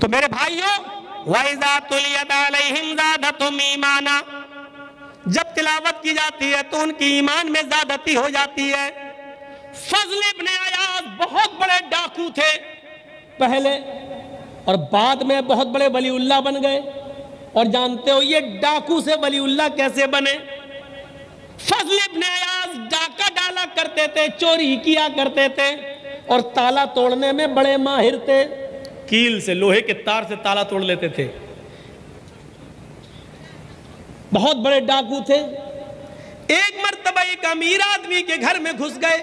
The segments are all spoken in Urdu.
تو میرے بھائیوں وَإِذَا تُلِيَتْ عَلَيْهِمْ زَادَتْهُمْ ایمانا، جب تلاوت کی جاتی ہے تو ان کی ایمان میں زیادتی ہو جاتی ہے۔ فضل ابن عیاض بہت بڑے ڈاکو تھے پہلے، اور بعد میں بہت بڑے ولی اللہ بن گئے۔ اور جانتے ہو یہ ڈاکو سے ولی اللہ کیسے بنے؟ فضل ابن عیاض ڈاکہ ڈالا کرتے تھے، چوری کیا کرتے تھے، اور تالا توڑنے میں بڑے ماہر تھے۔ کیل سے، لوہے کے تار سے تالا توڑ لیتے تھے، بہت بڑے ڈاکو تھے۔ ایک مرتبہ ایک امیر آدمی کے گھر میں گھس گئے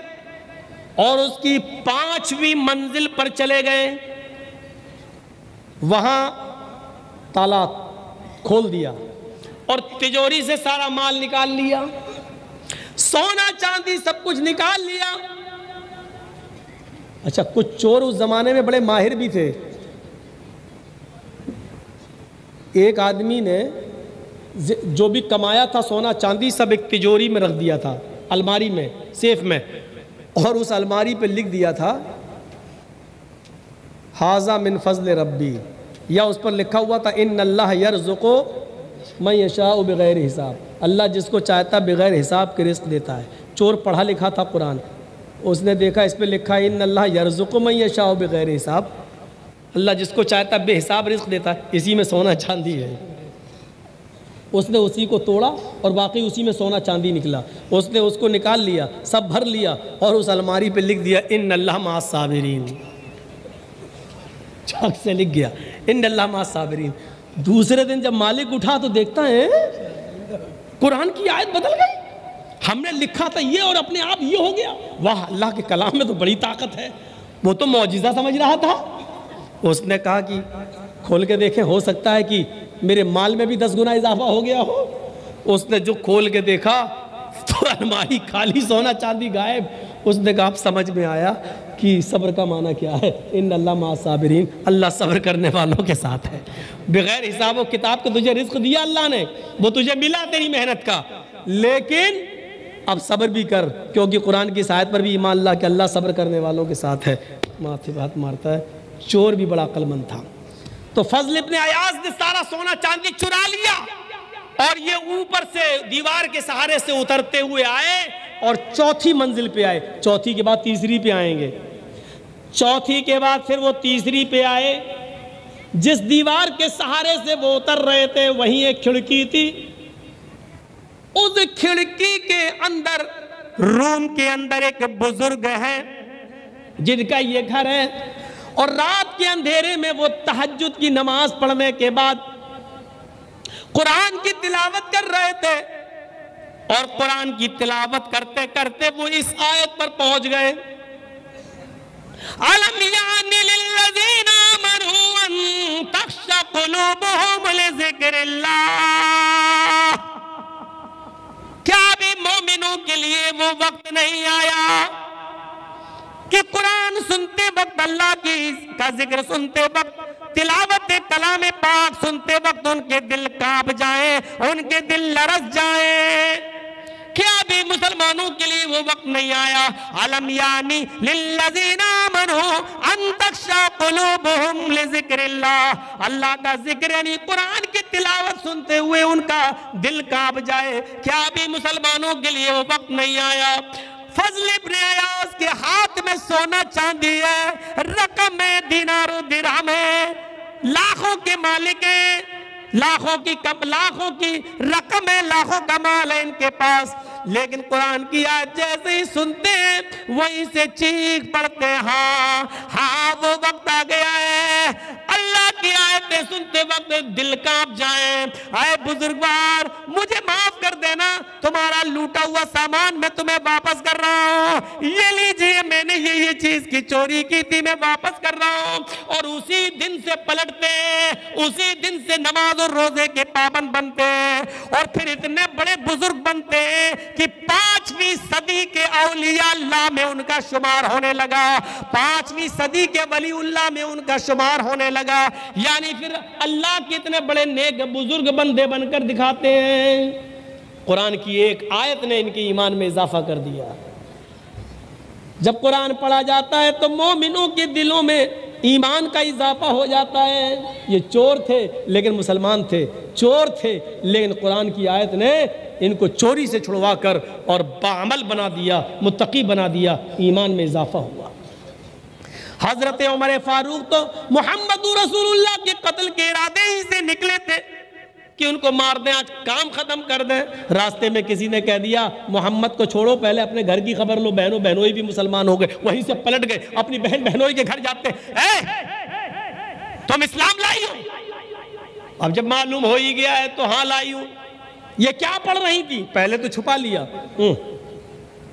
اور اس کی 5ویں منزل پر چلے گئے، وہاں تالا کھول دیا اور تجوری سے سارا مال نکال لیا، سونا چاندی سب کچھ نکال لیا۔ اچھا، کچھ چور اس زمانے میں بڑے ماہر بھی تھے۔ ایک آدمی نے جو بھی کمایا تھا سونا چاندی سب ایک تجوری میں رکھ دیا تھا، الماری میں، سیف میں، اور اس الماری پہ لکھ دیا تھا ھذا من فضل ربی، یا اس پر لکھا ہوا تھا ان اللہ یرزق من یشاء بغیر حساب، اللہ جس کو چاہتا بغیر حساب کے رزق دیتا ہے۔ چور پڑھا لکھا تھا قرآن، اس نے دیکھا اس پہ لکھا ہے ان اللہ یرزق من یشاء بغیر حساب، اللہ جس کو چاہتا بے حساب رزق دیتا ہے، اسی میں سونا چاندی ہے۔ اس نے اسی کو توڑا اور باقی اسی میں سونا چاندی نکلا، اس نے اس کو نکال لیا، سب بھر لیا، اور اس الماری پہ لکھ دیا ان اللہ مع الصابرین، چاک سے لکھ گیا ان اللہ مع الصابرین۔ دوسرے دن جب مالک اٹھا تو دیکھتا ہے قرآن کی آیت بدل گئی، ہم نے لکھا تھا یہ اور اپنے آپ یہ ہو گیا۔ واہ، اللہ کے کلام میں تو بڑی طاقت ہے، وہ تو معجزہ سمجھ رہا تھا۔ اس نے کہا کہ کھول کے دیکھیں، ہو سکتا ہے کہ میرے مال میں بھی 10 گنا اضافہ ہو گیا ہو۔ اس نے جو کھول کے دیکھا تو الماری خالی، سونا چاندی غائب۔ اس نے کہا اب سمجھ میں آیا کہ صبر کا معنی کیا ہے، ان اللہ مع الصابرین، اللہ صبر کرنے والوں کے ساتھ ہے۔ بغیر حساب و کتاب کے تجھے رزق دیا اللہ نے، وہ تجھے ملا تیری محنت کا، لیکن اب صبر بھی کر، کیونکہ قرآن کی اس آیت پر بھی ایمان لا کہ اللہ صبر کرنے والوں کے ساتھ ہے۔ ماتھے بات مارتا ہے، چور بھی بڑا عقل مند تھا۔ تو فضل ابن عیاض نے سارا سونا چاندی چرا لیا، اور یہ اوپر سے دیوار کے سہارے سے اترتے ہوئے آئے اور 4تھی منزل پہ آئے۔ 4تھی کے بعد 3ری پہ آئیں گے، 4تھی کے بعد پھر وہ 3ری پہ آئے۔ جس دیوار کے سہارے سے وہ اتر رہے تھے وہیں ایک کھڑکی تھی، اس کھڑکی کے اندر، روم کے اندر ایک بزرگ ہے جن کا یہ گھر ہے، اور رات کے اندھیرے میں وہ تہجد کی نماز پڑھنے کے بعد قرآن کی تلاوت کر رہے تھے، اور قرآن کی تلاوت کرتے کرتے وہ اس آیت پر پہنچ گئے أَلَمْ يَعْنِ لِلَّذِينَ آمَنُوا أَن تَخْشَعَ قُلُوبُهُمْ لِذِكْرِ اللَّهِ، کیا بھی مومنوں کے لیے وہ وقت نہیں آیا کہ قرآن سنتے وقت، اللہ کا ذکر سنتے وقت، تلاوت کلام پاک سنتے وقت ان کے دل کانپ جائیں، ان کے دل لرز جائیں؟ کیا بھی مسلمانوں کے لیے وہ وقت نہیں آیا؟ علم یعنی للذین آمنوا ان تخشع قلوبہم لذکر اللہ، اللہ کا ذکر یعنی قرآن کی تلاوت سنتے ہوئے ان کا دل کانپ جائے۔ کیا بھی مسلمانوں کے لیے وہ وقت نہیں آیا؟ فضل ابن عیاض کے ہاتھ میں سونا چاندی ہے، رقم ہے، دینار و درہم ہے، لاکھوں کے مالک ہیں، لاکھوں کی رقم ہے، لاکھوں کا مال ہے ان کے پاس، لیکن قرآن کی آیت جیسے ہی سنتے ہیں وہیں سے چیخ پڑتے ہیں ہاں وہ وقت آ گیا ہے، اللہ کی آیتیں سنتے وقت دل کانپ جائیں، اے بزرگوار مجھے معاف کر دینا، تمہارا لوٹا ہوا سامان میں تمہیں واپس کر رہا ہوں، یہ لیجئے میں نے یہ چیز کی چوری کی تھی میں واپس کر رہا ہوں۔ اور اسی دن سے پلٹتے ہیں، اسی دن سے نماز اور روزے کے پابند بنتے ہیں، اور پھر اتنے بڑے بزرگ بنتے ہیں کہ 5ویں صدی کے اولیاء اللہ میں ان کا شمار ہونے لگا، 5ویں صدی کے ولی اللہ میں ان کا شمار ہونے لگا۔ یعنی پھر اللہ کے اتنے بڑے نیک بزرگ بندے بن کر دکھاتے ہیں، قرآن کی ایک آیت نے ان کے ایمان میں اضافہ کر دیا۔ جب قرآن پڑھا جاتا ہے تو مومنوں کے دلوں میں ایمان کا اضافہ ہو جاتا ہے۔ یہ چور تھے لیکن مسلمان تھے، چور تھے لیکن قرآن کی آیت نے ان کو چوری سے چھڑوا کر اور باعمل بنا دیا، متقی بنا دیا، ایمان میں اضافہ ہوا۔ حضرت عمر فاروق تو محمد رسول اللہ کے قتل کے ارادے ہی سے نکلے تھے کہ ان کو مار دیں، آج کام ختم کر دیں۔ راستے میں کسی نے کہہ دیا محمد کو چھوڑو، پہلے اپنے گھر کی خبر لو، بہنوئی بھی مسلمان ہو گئے، وہیں سے پلٹ گئے، اپنی بہنوئی کے گھر جاتے ہیں، تم اسلام لائی ہو؟ اب جب معلوم ہو ہی گیا ہے تو ہاں لائی ہوں۔ یہ کیا پڑھ رہی تھی؟ پہلے تو چھپا لیا،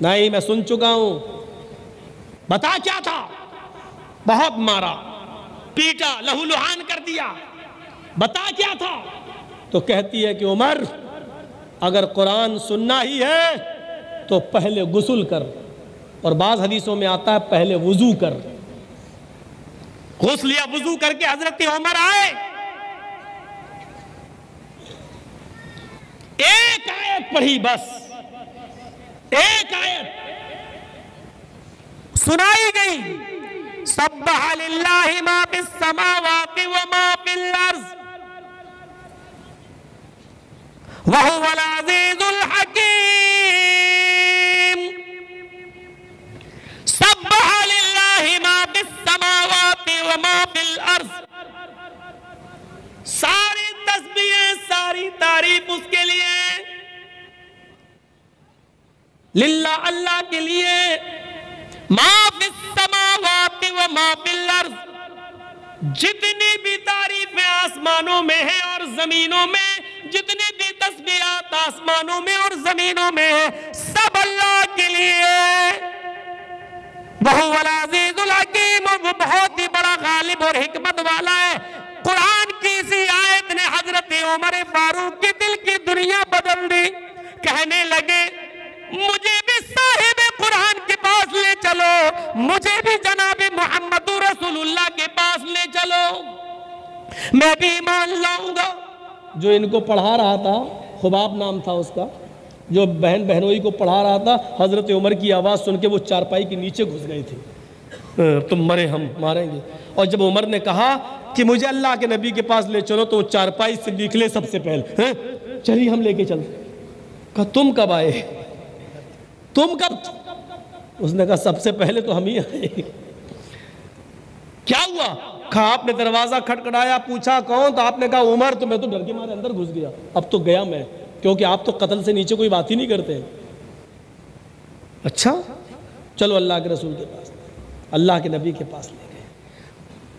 نہیں میں سن چکا ہوں، بتا کیا تھا؟ بہت مارا، پیٹا، لہو لہان کر دیا، بتا کیا تھا؟ تو کہتی ہے کہ عمر اگر قرآن سننا ہی ہے تو پہلے غسل کر، اور بعض حدیثوں میں آتا ہے پہلے وضو کر۔ غسل یا وضو کر کے حضرت عمر آئے، ایک آیت پڑھی، بس ایک آیت سنائی گئی، سبح للہ ما فی السماوات وما فی الارض وَهُوَ الْعَزِيزُ الْحَكِيمُ، سَبَّحَ لِلَّهِ مَا فِي السَّمَاوَاتِ وَمَا فِي الْأَرْضِ، ساری تسبیحیں، ساری تعریف اس کے لیے، للہ اللہ کے لیے، ما فی السماوات وما فی الارض، جتنی بھی تعریفیں آسمانوں میں ہیں اور زمینوں میں، جتنی بھی تسبیحات آسمانوں میں اور زمینوں میں ہیں، سب اللہ کے لیے۔ وَهُوَ الْعَزِيزُ الْحَكِيمُ، وہ بہت ہی بڑا غالب اور حکمت والا ہے۔ قرآن کی اسی آیت نے حضرت عمر فاروق کے دل کی دنیا بدل دی، کہنے لگے مجھے بھی صاحب قرآن کے پاس لے چلو، مجھے بھی جناب محمد رسول اللہ کے پاس لے چلو، میں بھی ایمان لاؤں گا۔ جو ان کو پڑھا رہا تھا، خباب نام تھا اس کا، جو بہنوئی کو پڑھا رہا تھا، حضرت عمر کی آواز سن کے وہ چارپائی کے نیچے گھس گئے تھے، تم مرے ہم ماریں گے۔ اور جب عمر نے کہا کہ مجھے اللہ کے نبی کے پاس لے چلو، تو وہ چارپائی سے نکلے سب سے پہلے، چلیے ہم لے کے چلتے۔ کہا تم کب آئے؟ تم کب؟ اس نے کہا سب سے پہلے تو ہم ہی آئے۔ کیا ہوا؟ کہا آپ نے دروازہ کھٹکھٹایا، پوچھا کون؟ تو آپ نے کہا عمر، تو میں تو ڈر کے مارے اندر گھس گیا، اب تو گیا میں، کیونکہ آپ تو قتل سے نیچے کوئی بات ہی نہیں کرتے۔ اچھا چلو اللہ کے رسول کے پاس، اللہ کے نبی کے پاس لے گئے۔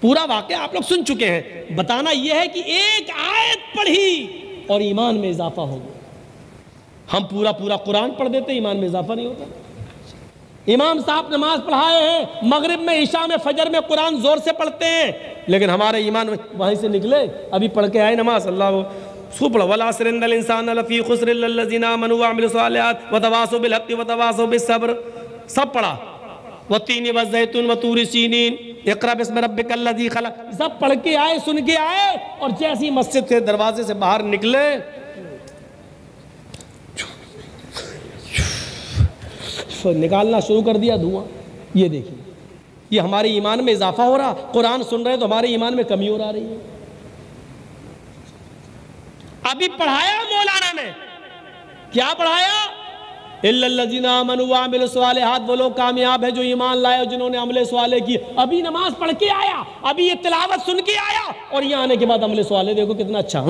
پورا واقعہ آپ لوگ سن چکے ہیں، بتانا یہ ہے کہ ایک آیت پڑھی اور ایمان میں اضافہ ہو گیا۔ ہم پورا قرآن پڑھ دیتے، ایمان میں اضافہ نہیں ہوتا۔ امام صاحب نماز پڑھائے ہیں، مغرب میں، عشاء میں، فجر میں قرآن زور سے پڑھتے ہیں، لیکن ہمارے ایمان میں وہیں سے نکلے، ابھی پڑھ کے آئے نماز، اللہ سو پڑھا وَالْعَصْرِ إِنَّ الْإِنسَانَ لَفِي خُسْرٍ إِلَّا الَّذِينَ آمَنُوا وَعَمِلُوا الصَّالِحَاتِ وَتَوَاصَوْا بِالْحَقِّ وَتَوَاصَوْا بِالصَّبْرِ، سب پڑھا، وَالتِّينِ وَالزَّيْتُونِ وَطُورِ سِينِينَ اقرأ بِاسْمِ رَبِّكَ الَّذِي خَلَقَ، سب پڑھ کے آئے، سن کے آئے، اور جیسی مسجد کے دروازے سے باہر نکلے، نکالنا شروع کر دیا دھواں۔ یہ دیکھیے، یہ ہمارے ایمان میں اضافہ ہو رہا، قرآن سن رہے تو ہمارے ایمان میں کمی ہو رہی ہے۔ ابھی پڑھایا مولانا نے، کیا پڑھایا؟ اِلَّا الَّذِينَ آمَنُوا وَعَمِلُوا الصَّالِحَاتِ، وہ لوگ کامیاب ہیں جو ایمان لائے اور جنہوں نے عمل صالح کی۔ ابھی نماز پڑھ کے آیا، ابھی یہ تلاوت سن کے آیا، اور یہاں آنے کے بعد عمل صالح دیکھو کتنا اچھا،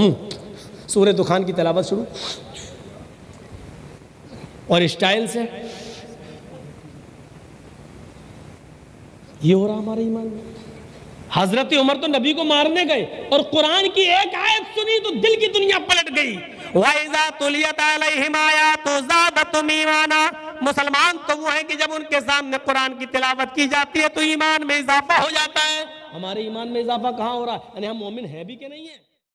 سورہ دخان کی تلاوت شروع، اور اسٹائل سے یہ ہو رہا ہمارے ایمان میں۔ حضرت عمر تو نبی کو مارنے گئے اور قرآن کی ایک آیت سنی تو دل کی دنیا پلٹ گئی۔ وَإِذَا تُلِيَتْ عَلَيْهِمْ آيَاتُ زَادَتْهُمْ إِيمَانًا، مسلمان تو وہ ہیں کہ جب ان کے سامنے قرآن کی تلاوت کی جاتی ہے تو ایمان میں اضافہ ہو جاتا ہے۔ ہمارے ایمان میں اضافہ کہاں ہو رہا ہے؟ یعنی ہم مومن ہیں بھی کہ نہیں ہیں؟